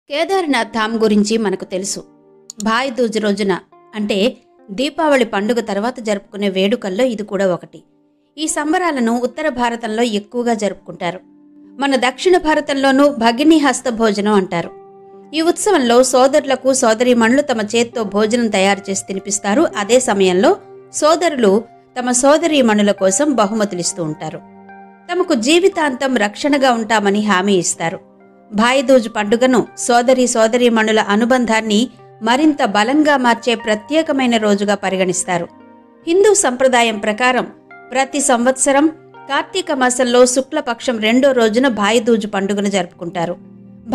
కేదార్నాథ్ ధామ్ గురించి మనకు తెలుసు. భాయ్ దూజ్ రోజున అంటే దీపావళి పండుగ తర్వాత జరుపుకునే వేడుకల్లో ఇది కూడా ఒకటి. ఈ సంబరాలను ఉత్తర భారతంలో ఎక్కువగా జరుపుకుంటారు. మన దక్షిణ భారతంలోనూ భగిని హస్త భోజనం అంటారు. ఈ ఉత్సవంలో సోదరులకు సోదరీమణులు తమ చేత్తో భోజనం తయారు చేసి తినిపిస్తారు. అదే సమయంలో సోదరులు తమ సోదరీమణుల కోసం బహుమతులిస్తూ ఉంటారు. తమకు జీవితాంతం రక్షణగా ఉంటామని హామీ ఇస్తారు. భాయ్ దూజ్ పండుగను సోదరీమణుల అనుబంధాన్ని మరింత బలంగా మార్చే ప్రత్యేకమైన రోజుగా పరిగణిస్తారు. హిందూ సంప్రదాయం ప్రకారం ప్రతి సంవత్సరం కార్తీక మాసంలో శుక్లపక్షం 2వ రోజున భాయ్ దూజ్ పండుగను జరుపుకుంటారు.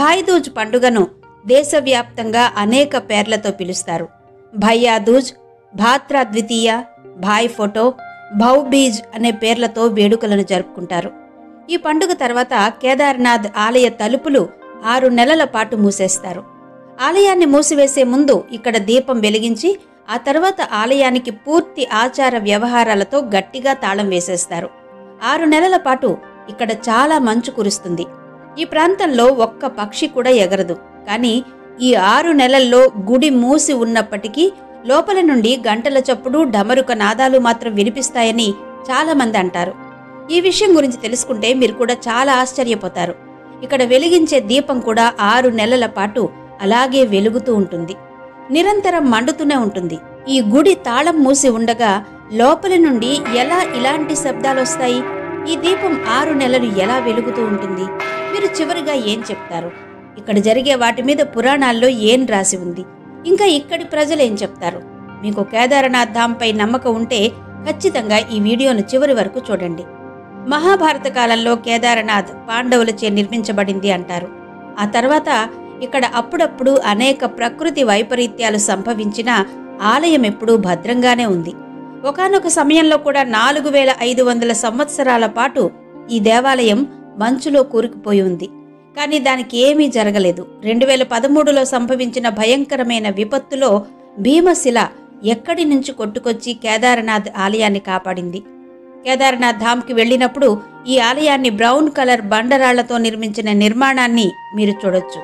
భాయ్ దూజ్ పండుగను దేశవ్యాప్తంగా అనేక పేర్లతో పిలుస్తారు. భయ్యా దూజ్, భాత్రా ద్వితీయ, భాయ్ ఫోటో, భౌబీజ్ అనే పేర్లతో వేడుకలను జరుపుకుంటారు. ఈ పండుగ తర్వాత కేదార్నాథ్ ఆలయ తలుపులు 6 నెలల పాటు మూసేస్తారు. ఆలయాన్ని మూసివేసే ముందు ఇక్కడ దీపం వెలిగించి ఆ తర్వాత ఆలయానికి పూర్తి ఆచార వ్యవహారాలతో గట్టిగా తాళం వేసేస్తారు. 6 నెలల పాటు ఇక్కడ చాలా మంచు కురుస్తుంది. ఈ ప్రాంతంలో ఒక్క పక్షి కూడా ఎగరదు. కానీ ఈ 6 నెలల్లో గుడి మూసి ఉన్నప్పటికీ లోపల నుండి గంటల చప్పుడు, డమరుక నాదాలు మాత్రం వినిపిస్తాయని చాలా మంది అంటారు. ఈ విషయం గురించి తెలుసుకుంటే మీరు కూడా చాలా ఆశ్చర్యపోతారు. ఇక్కడ వెలిగించే దీపం కూడా 6 నెలల పాటు అలాగే వెలుగుతూ ఉంటుంది, నిరంతరం మండుతూనే ఉంటుంది. ఈ గుడి తాళం మూసి ఉండగా లోపలి నుండి ఎలా ఇలాంటి శబ్దాలు వస్తాయి? ఈ దీపం 6 నెలలు ఎలా వెలుగుతూ ఉంటుంది? మీరు చివరిగా ఏం చెప్తారు? ఇక్కడ జరిగే వాటి మీద పురాణాల్లో ఏం రాసి ఉంది? ఇంకా ఇక్కడి ప్రజలు ఏం చెప్తారు? మీకు కేదార్నాథ్ ధామ్పై నమ్మకం ఉంటే ఖచ్చితంగా ఈ వీడియోను చివరి వరకు చూడండి. మహాభారత కాలంలో కేదార్నాథ్ పాండవులచే నిర్మించబడింది అంటారు. ఆ తర్వాత ఇక్కడ అప్పుడప్పుడు అనేక ప్రకృతి వైపరీత్యాలు సంభవించినా ఆలయం ఎప్పుడూ భద్రంగానే ఉంది. ఒకానొక సమయంలో కూడా 4500 సంవత్సరాల పాటు ఈ దేవాలయం మంచులో కూరుకుపోయి ఉంది. కానీ దానికి ఏమీ జరగలేదు. 2013లో సంభవించిన భయంకరమైన విపత్తులో భీమశిల ఎక్కడి నుంచి కొట్టుకొచ్చి కేదార్నాథ్ ఆలయాన్ని కాపాడింది. కేదార్నాథ్ ధామ్కి వెళ్ళినప్పుడు ఈ ఆలయాన్ని బ్రౌన్ కలర్ బండరాళ్లతో నిర్మించిన నిర్మాణాన్ని మీరు చూడొచ్చు.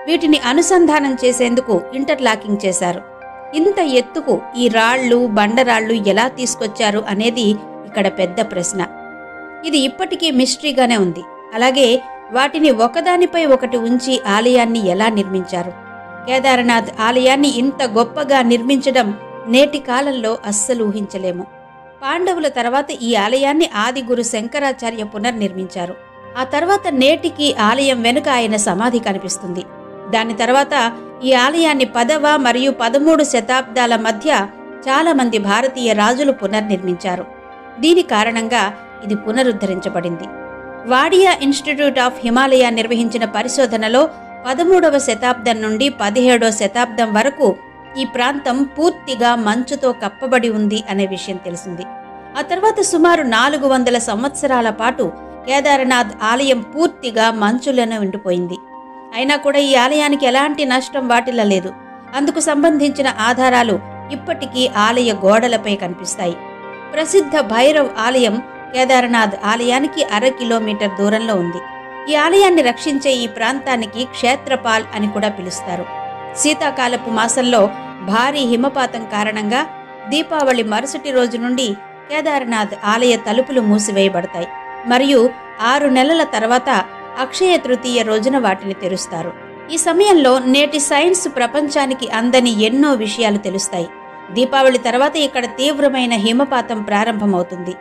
వీటిని అనుసంధానం చేసేందుకు ఇంటర్లాకింగ్ చేశారు. ఇంత ఎత్తుకు ఈ రాళ్లు, బండరాళ్లు ఎలా తీసుకొచ్చారు అనేది ఇక్కడ పెద్ద ప్రశ్న. ఇది ఇప్పటికీ మిస్టరీగానే ఉంది. అలాగే వాటిని ఒకదానిపై ఒకటి ఉంచి ఆలయాన్ని ఎలా నిర్మించారు? కేదార్నాథ్ ఆలయాన్ని ఇంత గొప్పగా నిర్మించడం నేటి కాలంలో అస్సలు ఊహించలేము. పాండవుల తర్వాత ఈ ఆలయాన్ని ఆదిగురు శంకరాచార్య పునర్నిర్మించారు. ఆ తర్వాత నేటికి ఆలయం వెనుక ఆయన సమాధి కనిపిస్తుంది. దాని తర్వాత ఈ ఆలయాన్ని 10వ మరియు 13 శతాబ్దాల మధ్య చాలా మంది భారతీయ రాజులు పునర్నిర్మించారు. దీని కారణంగా ఇది పునరుద్ధరించబడింది. వాడియా ఇన్స్టిట్యూట్ ఆఫ్ హిమాలయ నిర్వహించిన పరిశోధనలో 13వ శతాబ్దం నుండి 17వ శతాబ్దం వరకు ఈ ప్రాంతం పూర్తిగా మంచుతో కప్పబడి ఉంది అనే విషయం తెలిసింది. ఆ తర్వాత సుమారు 400 సంవత్సరాల పాటు కేదార్నాథ్ ఆలయం పూర్తిగా మంచులోనే ఉండిపోయింది. అయినా కూడా ఈ ఆలయానికి ఎలాంటి నష్టం వాటిల్లలేదు. అందుకు సంబంధించిన ఆధారాలు ఇప్పటికీ ఆలయ గోడలపై కనిపిస్తాయి. ప్రసిద్ధ భైరవ్ ఆలయం కేదార్నాథ్ ఆలయానికి 1/2 కిలోమీటర్ దూరంలో ఉంది. ఈ ఆలయాన్ని రక్షించే ఈ ప్రాంతానికి క్షేత్రపాల్ అని కూడా పిలుస్తారు. శీతాకాలపు మాసంలో భారీ హిమపాతం కారణంగా దీపావళి మరుసటి రోజు నుండి కేదార్నాథ్ ఆలయ తలుపులు మూసివేయబడతాయి మరియు 6 నెలల తర్వాత అక్షయ తృతీయ రోజున వాటిని తెరుస్తారు. ఈ సమయంలో నేటి సైన్స్ ప్రపంచానికి అందని ఎన్నో విషయాలు తెలుస్తాయి. దీపావళి తర్వాత ఇక్కడ తీవ్రమైన హిమపాతం ప్రారంభమవుతుంది.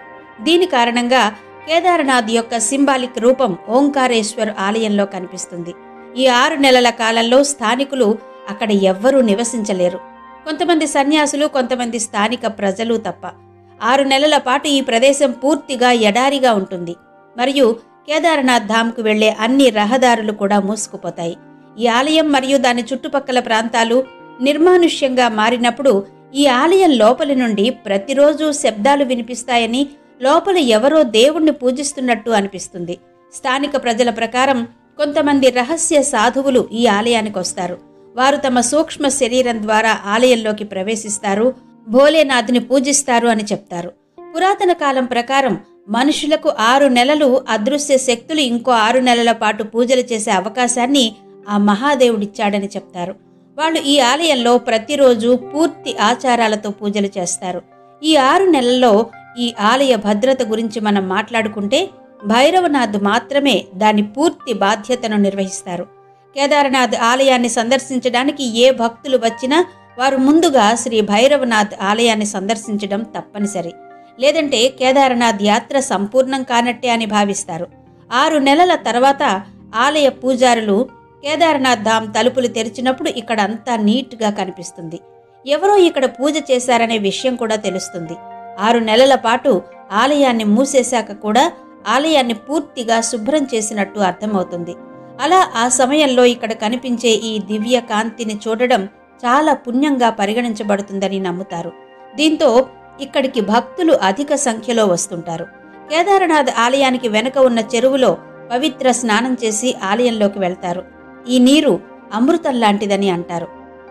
దీని కారణంగా కేదార్నాథ్ యొక్క సింబాలిక్ రూపం ఓంకారేశ్వర్ ఆలయంలో కనిపిస్తుంది. ఈ 6 నెలల కాలంలో స్థానికులు అక్కడ ఎవ్వరూ నివసించలేరు. కొంతమంది సన్యాసులు, కొంతమంది స్థానిక ప్రజలు తప్ప. 6 నెలల పాటు ఈ ప్రదేశం పూర్తిగా ఎడారిగా ఉంటుంది మరియు కేదార్నాథ్ ధామ్కు వెళ్లే అన్ని రహదారులు కూడా మూసుకుపోతాయి. ఈ ఆలయం మరియు దాని చుట్టుపక్కల ప్రాంతాలు నిర్మానుష్యంగా మారినప్పుడు ఈ ఆలయం లోపలి నుండి ప్రతిరోజు శబ్దాలు వినిపిస్తాయని, లోపల ఎవరో దేవుణ్ణి పూజిస్తున్నట్టు అనిపిస్తుంది. స్థానిక ప్రజల ప్రకారం కొంతమంది రహస్య సాధువులు ఈ ఆలయానికి వస్తారు. వారు తమ సూక్ష్మ శరీరం ద్వారా ఆలయంలోకి ప్రవేశిస్తారు, భోలేనాథ్ని పూజిస్తారు అని చెప్తారు. పురాతన కాలం ప్రకారం మనుషులకు 6 నెలలు అదృశ్య శక్తులు ఇంకో 6 నెలల పాటు పూజలు చేసే అవకాశాన్ని ఆ మహాదేవుడిచ్చాడని చెప్తారు. వాళ్ళు ఈ ఆలయంలో ప్రతిరోజు పూర్తి ఆచారాలతో పూజలు చేస్తారు. ఈ 6 నెలల్లో ఈ ఆలయ భద్రత గురించి మనం మాట్లాడుకుంటే భైరవనాథ్ మాత్రమే దాని పూర్తి బాధ్యతను నిర్వహిస్తారు. కేదారనాథ్ ఆలయాన్ని సందర్శించడానికి ఏ భక్తులు వచ్చినా వారు ముందుగా శ్రీ భైరవనాథ్ ఆలయాన్ని సందర్శించడం తప్పనిసరి. లేదంటే కేదారనాథ్ యాత్ర సంపూర్ణం కానట్టే అని భావిస్తారు. 6 నెలల తర్వాత ఆలయ పూజారులు కేదారనాథ్ ధామ్ తలుపులు తెరిచినప్పుడు ఇక్కడ అంతా నీట్గా కనిపిస్తుంది. ఎవరో ఇక్కడ పూజ చేశారనే విషయం కూడా తెలుస్తుంది. 6 నెలల పాటు ఆలయాన్ని మూసేశాక కూడా ఆలయాన్ని పూర్తిగా శుభ్రం చేసినట్టు అర్థమవుతుంది. అలా ఆ సమయంలో ఇక్కడ కనిపించే ఈ దివ్య కాంతిని చూడడం చాలా పుణ్యంగా పరిగణించబడుతుందని నమ్ముతారు. దీంతో ఇక్కడికి భక్తులు అధిక సంఖ్యలో వస్తుంటారు. కేదారనాథ్ ఆలయానికి వెనుక ఉన్న చెరువులో పవిత్ర స్నానం చేసి ఆలయంలోకి వెళ్తారు. ఈ నీరు అమృతం లాంటిదని అంటారు.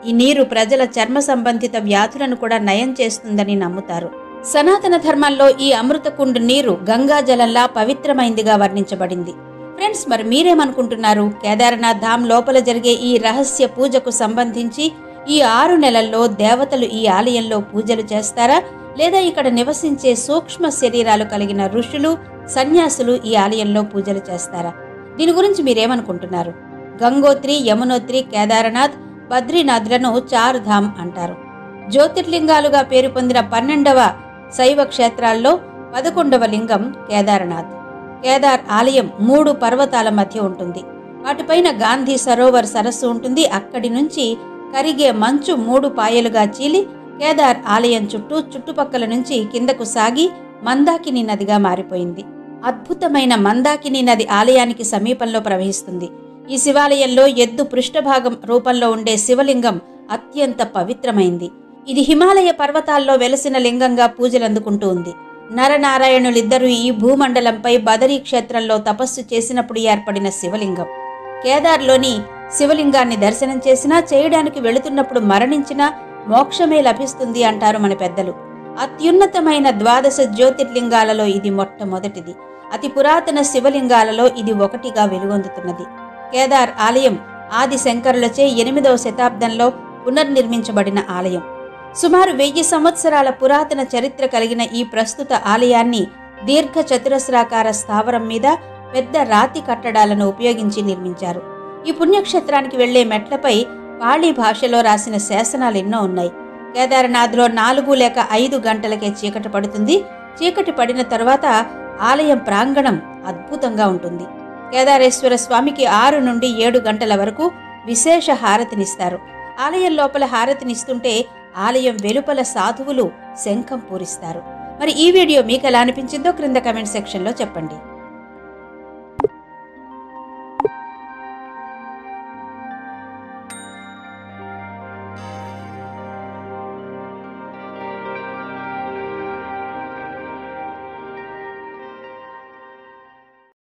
ఈ నీరు ప్రజల చర్మ సంబంధిత వ్యాధులను కూడా నయం చేస్తుందని నమ్ముతారు. సనాతన ధర్మాల్లో ఈ అమృతకుండ్ నీరు గంగాజలంలా పవిత్రమైందిగా వర్ణించబడింది. ఫ్రెండ్స్, మరి మీరేమనుకుంటున్నారు? కేదారనాథ్ ధామ్ లోపల జరిగే ఈ రహస్య పూజకు సంబంధించి ఈ 6 నెలల్లో దేవతలు ఈ ఆలయంలో పూజలు చేస్తారా, లేదా ఇక్కడ నివసించే సూక్ష్మ శరీరాలు కలిగిన ఋషులు, సన్యాసులు ఈ ఆలయంలో పూజలు చేస్తారా? దీని గురించి మీరేమనుకుంటున్నారు? గంగోత్రి, యమునోత్రి, కేదారనాథ్, బద్రీనాథ్లను 4 ధామ్ అంటారు. జ్యోతిర్లింగాలుగా పేరు పొందిన 12వ శైవ క్షేత్రాల్లో 11వ లింగం కేదారనాథ్. కేదార్ ఆలయం 3 పర్వతాల మధ్య ఉంటుంది. వాటిపైన గాంధీ సరోవర్ సరస్సు ఉంటుంది. అక్కడి నుంచి కరిగే మంచు 3 పాయలుగా చీలి కేదార్ ఆలయం చుట్టుపక్కల నుంచి కిందకు సాగి మందాకిని నదిగా మారిపోయింది. అద్భుతమైన మందాకిని నది ఆలయానికి సమీపంలో ప్రవహిస్తుంది. ఈ శివాలయంలో ఎద్దు పృష్ఠభాగం రూపంలో ఉండే శివలింగం అత్యంత పవిత్రమైంది. ఇది హిమాలయ పర్వతాల్లో వెలసిన లింగంగా పూజలందుకుంటూ ఉంది. నరనారాయణులిద్దరూ ఈ భూమండలంపై బదరీ క్షేత్రంలో తపస్సు చేసినప్పుడు ఏర్పడిన శివలింగం. కేదార్లోని శివలింగాన్ని దర్శనం చేసినా, చేయడానికి వెళుతున్నప్పుడు మరణించినా మోక్షమే లభిస్తుంది అంటారు మన పెద్దలు. అత్యున్నతమైన 12 జ్యోతిర్లింగాలలో ఇది మొట్టమొదటిది. అతి పురాతన శివలింగాలలో ఇది ఒకటిగా వెలుగొందుతున్నది. కేదార్ ఆలయం ఆది శంకరులచే 8వ శతాబ్దంలో పునర్నిర్మించబడిన ఆలయం. సుమారు 1000 సంవత్సరాల పురాతన చరిత్ర కలిగిన ఈ ప్రస్తుత ఆలయాన్ని దీర్ఘ చతురస్రాకార స్థావరం మీద పెద్ద రాతి కట్టడాలను ఉపయోగించి నిర్మించారు. ఈ పుణ్యక్షేత్రానికి వెళ్లే మెట్లపై పాళీ భాషలో రాసిన శాసనాలు ఎన్నో ఉన్నాయి. కేదారనాథ్లో 4 లేక 5 గంటలకే చీకటి పడుతుంది. చీకటి పడిన తరువాత ఆలయం ప్రాంగణం అద్భుతంగా ఉంటుంది. కేదారేశ్వర స్వామికి 6 నుండి 7 గంటల వరకు విశేష హారతినిస్తారు. ఆలయం లోపల హారతినిస్తుంటే ఆలయం వెలుపల సాధువులు శంఖం పూరిస్తారు. మరి ఈ వీడియో మీకు ఎలా అనిపించిందో క్రింద కమెంట్ సెక్షన్లో చెప్పండి.